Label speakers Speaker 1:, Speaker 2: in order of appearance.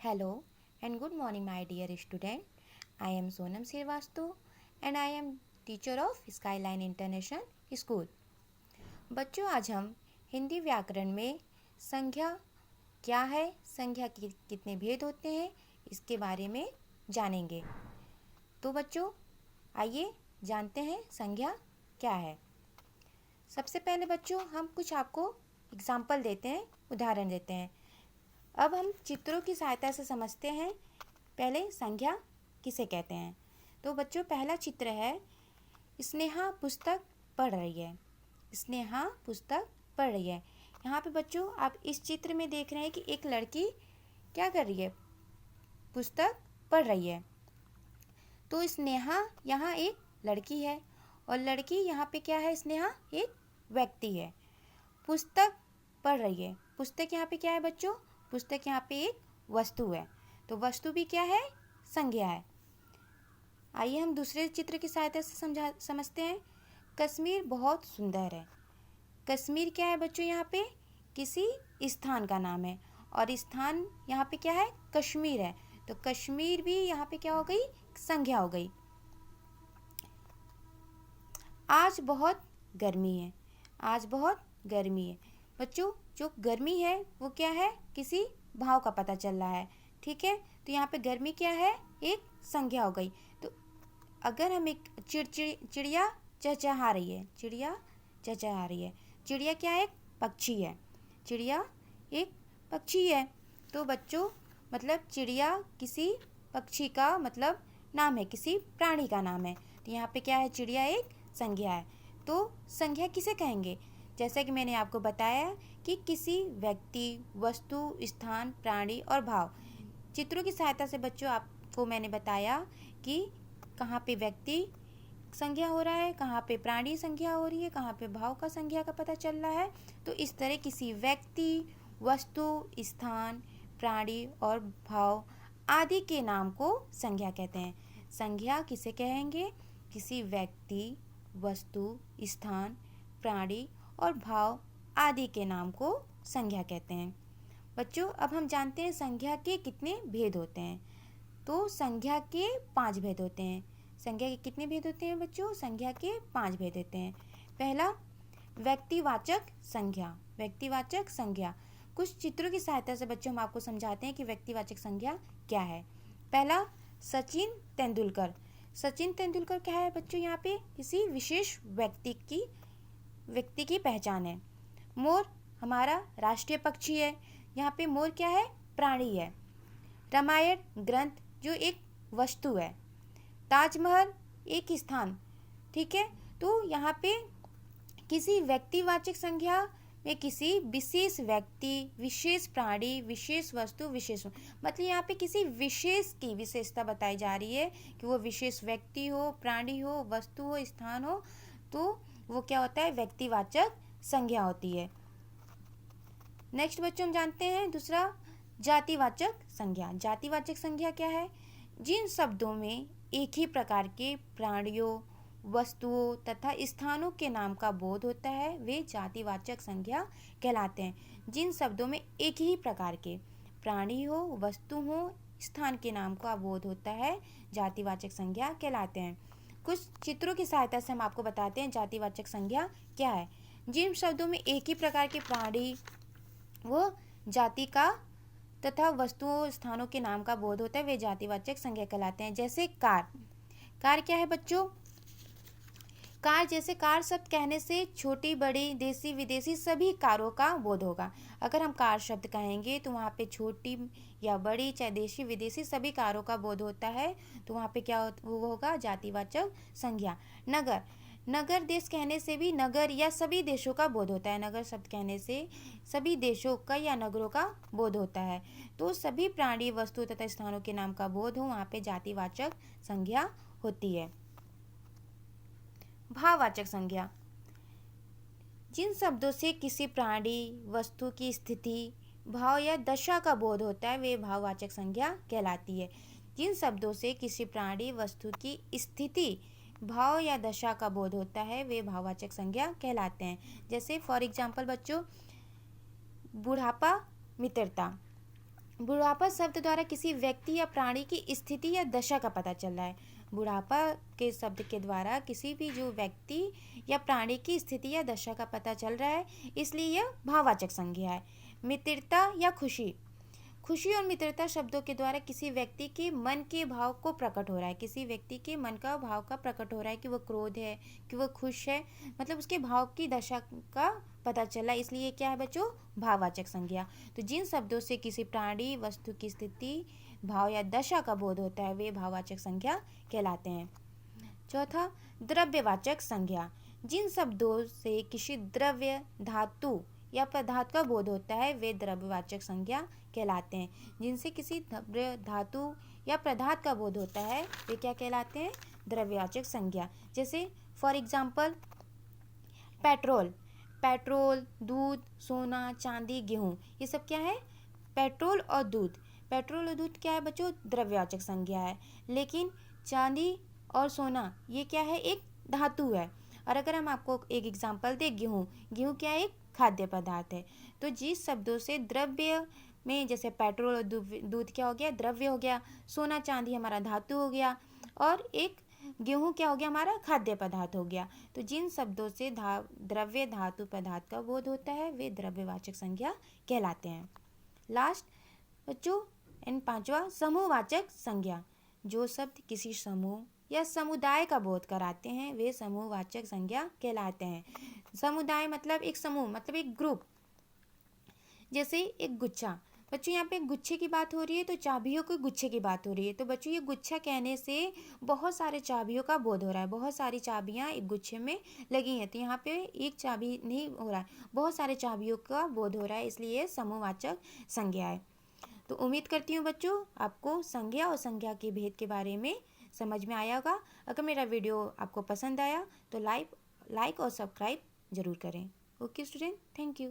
Speaker 1: Hello and good morning, my dear student. I am Sonam Srivastava and I am teacher of Skyline International School. बच्चों, आज हम हिंदी व्याकरण में संज्ञा क्या है, संज्ञा के कितने भेद होते हैं, इसके बारे में जानेंगे। तो बच्चों, आइए जानते हैं संज्ञा क्या है। सबसे पहले बच्चों, हम कुछ आपको एग्जाम्पल देते हैं, उदाहरण देते हैं। अब हम चित्रों की सहायता से समझते हैं पहले संज्ञा किसे कहते हैं। तो बच्चों, पहला चित्र है, स्नेहा पुस्तक पढ़ रही है। स्नेहा पुस्तक पढ़ रही है। यहाँ पे बच्चों आप इस चित्र में देख रहे हैं कि एक लड़की क्या कर रही है, पुस्तक पढ़ रही है। तो स्नेहा यहाँ एक लड़की है और लड़की यहाँ पे क्या है, स्नेहा एक व्यक्ति है। पुस्तक पढ़ रही है। पुस्तक यहाँ पे क्या है बच्चों, पुस्तक यहाँ पे एक वस्तु है। तो वस्तु भी क्या है, संज्ञा है। आइए हम दूसरे चित्र की सहायता से समझते हैं। कश्मीर बहुत सुंदर है। कश्मीर क्या है बच्चों, यहाँ पे किसी स्थान का नाम है और स्थान यहाँ पे क्या है, कश्मीर है। तो कश्मीर भी यहाँ पे क्या हो गई, संज्ञा हो गई। आज बहुत गर्मी है। आज बहुत गर्मी है। बच्चों, जो गर्मी है वो क्या है, किसी भाव का पता चल रहा है। ठीक है, तो यहाँ पे गर्मी क्या है, एक संज्ञा हो गई। तो अगर हम एक चिड़िया चहचहा रही है, चिड़िया चहचहा रही है। चिड़िया क्या है, एक पक्षी है। चिड़िया एक पक्षी है। तो बच्चों मतलब चिड़िया किसी पक्षी का मतलब नाम है, किसी प्राणी का नाम है। तो यहाँ पे क्या है, चिड़िया एक संज्ञा है। तो संज्ञा किसे कहेंगे, जैसा कि मैंने आपको बताया कि किसी व्यक्ति, वस्तु, स्थान, प्राणी और भाव। चित्रों की सहायता से बच्चों आपको मैंने बताया कि कहाँ पे व्यक्ति संज्ञा हो रहा है, कहाँ पे प्राणी संज्ञा हो रही है, कहाँ पे भाव का संज्ञा का पता चल रहा है। तो इस तरह किसी व्यक्ति, वस्तु, स्थान, प्राणी और भाव आदि के नाम को संज्ञा कहते हैं। संज्ञा किसे कहेंगे, किसी व्यक्ति, वस्तु, स्थान, प्राणी और भाव आदि के नाम को संज्ञा कहते हैं। बच्चों अब हम जानते हैं संज्ञा के कितने भेद होते हैं। तो संज्ञा के 5 भेद होते हैं। संज्ञा के कितने भेद होते हैं बच्चों, संज्ञा के 5 भेद होते हैं। पहला, व्यक्तिवाचक संज्ञा। व्यक्तिवाचक संज्ञा, कुछ चित्रों की सहायता से बच्चों हम आपको समझाते हैं कि व्यक्तिवाचक संज्ञा क्या है। पहला, सचिन तेंदुलकर। सचिन तेंदुलकर क्या है बच्चों, यहाँ पे किसी विशेष व्यक्ति की पहचान है। मोर हमारा राष्ट्रीय पक्षी है। यहाँ पे मोर क्या है, प्राणी है। रामायण ग्रंथ जो एक वस्तु है। ताजमहल एक स्थान। ठीक है, तो यहाँ पे किसी व्यक्तिवाचक संज्ञा में किसी विशेष व्यक्ति, विशेष प्राणी, विशेष वस्तु, विशेष मतलब यहाँ पे किसी विशेष की विशेषता बताई जा रही है कि वो विशेष व्यक्ति हो, प्राणी हो, वस्तु हो, स्थान हो। तो वो क्या होता है, व्यक्तिवाचक संज्ञा होती है। नेक्स्ट बच्चों हम जानते हैं दूसरा, जातिवाचक संज्ञा। जातिवाचक संज्ञा क्या है, जिन शब्दों में एक ही प्रकार के प्राणियों, वस्तुओं तथा स्थानों के नाम का बोध होता है वे जातिवाचक संज्ञा कहलाते हैं। जिन शब्दों में एक ही प्रकार के प्राणी हो, वस्तु हो, स्थान के नाम का बोध होता है, जातिवाचक संज्ञा कहलाते हैं। कुछ चित्रों की सहायता से हम आपको बताते हैं जातिवाचक संज्ञा क्या है। जिन शब्दों में एक ही प्रकार के प्राणी, वो जाति का तथा वस्तुओं, स्थानों के नाम का बोध होता है वे जातिवाचक संज्ञा कहलाते हैं। जैसे कार। कार क्या है बच्चों, कार जैसे कार शब्द कहने से छोटी, बड़ी, देसी, विदेशी सभी कारों का बोध होगा। अगर हम कार शब्द कहेंगे तो वहाँ पे छोटी या बड़ी, चाहे देशी, विदेशी सभी कारों का बोध होता है। तो वहाँ पे क्या वो होगा, जातिवाचक संज्ञा। नगर। नगर देश कहने से भी नगर या सभी देशों का बोध होता है। नगर शब्द कहने से सभी देशों का या नगरों का बोध होता है। तो सभी प्राणी, वस्तु तथा स्थानों के नाम का बोध हो, वहाँ पे जातिवाचक संज्ञा होती है। भाववाचक संज्ञा, जिन शब्दों से किसी प्राणी, वस्तु की स्थिति, भाव या दशा का बोध होता है वे भाववाचक संज्ञा कहलाती है। जिन शब्दों से किसी प्राणी, वस्तु की स्थिति, भाव या दशा का बोध होता है वे भाववाचक संज्ञा कहलाते हैं। जैसे फॉर एग्जाम्पल बच्चों, बुढ़ापा, मित्रता। बुढ़ापा शब्द द्वारा किसी व्यक्ति या प्राणी की स्थिति या दशा का पता चल रहा है। बुढ़ापा के शब्द के द्वारा किसी भी जो व्यक्ति या प्राणी की स्थिति या दशा का पता चल रहा है, इसलिए यह भाववाचक संज्ञा है। मित्रता या खुशी, खुशी और मित्रता शब्दों के द्वारा किसी व्यक्ति के मन के भाव को प्रकट हो रहा है। किसी व्यक्ति के मन का भाव का प्रकट हो रहा है कि वह क्रोध है, कि वह खुश है, मतलब उसके भाव की दशा का पता चला, इसलिए क्या है बच्चों, भाववाचक संज्ञा। तो जिन शब्दों से किसी प्राणी वस्तु की स्थिति, भाव या दशा का बोध होता है, वे भाववाचक संज्ञा कहलाते हैं। चौथा, द्रव्यवाचक संज्ञा। जिन शब्दों से किसी द्रव्य, धातु या पदार्थ का बोध होता है, वे द्रव्यवाचक संज्ञा कहलाते हैं। जिनसे किसी द्रव्य, धातु या पदार्थ का बोध होता है, वे क्या कहलाते हैं, द्रव्यवाचक संज्ञा। जैसे फॉर एग्जाम्पल पेट्रोल, पेट्रोल, दूध, सोना, चांदी, गेहूँ, ये सब क्या है, पेट्रोल और दूध। पेट्रोल और दूध क्या है बच्चों, द्रव्यवाचक संज्ञा है। लेकिन चांदी और सोना ये क्या है, एक धातु है। और अगर हम आपको एक एग्जांपल दें, गेहूँ, गेहूँ क्या है, एक खाद्य पदार्थ है। तो जिस शब्दों से द्रव्य में, जैसे पेट्रोल और दूध क्या हो गया, द्रव्य हो गया, सोना चांदी हमारा धातु हो गया, और एक गेहूँ क्या हो गया, हमारा खाद्य पदार्थ हो गया। तो जिन शब्दों से द्रव्य, धातु, पदार्थ का बोध होता है, वे द्रव्यवाचक संज्ञा कहलाते हैं। लास्ट बच्चों, एंड पांचवा, समूहवाचक संज्ञा। जो शब्द किसी समूह या समुदाय का बोध कराते हैं, वे समूहवाचक संज्ञा कहलाते हैं। समुदाय मतलब एक समूह, मतलब एक ग्रुप। जैसे एक गुच्छा, बच्चों यहाँ पे गुच्छे की बात हो रही है, तो चाबियों के गुच्छे की बात हो रही है। तो बच्चों ये गुच्छा कहने से बहुत सारे चाबियों का बोध हो रहा है, बहुत सारी चाबियाँ एक गुच्छे में लगी हैं। तो यहाँ पे एक चाबी नहीं हो रहा है, बहुत सारे चाबियों का बोध हो रहा है, इसलिए ये समूहवाचक संज्ञा है। तो उम्मीद करती हूँ बच्चों आपको संज्ञा और संज्ञा के भेद के बारे में समझ में आया होगा। अगर मेरा वीडियो आपको पसंद आया तो लाइक और सब्सक्राइब जरूर करें। Okay student, thank you.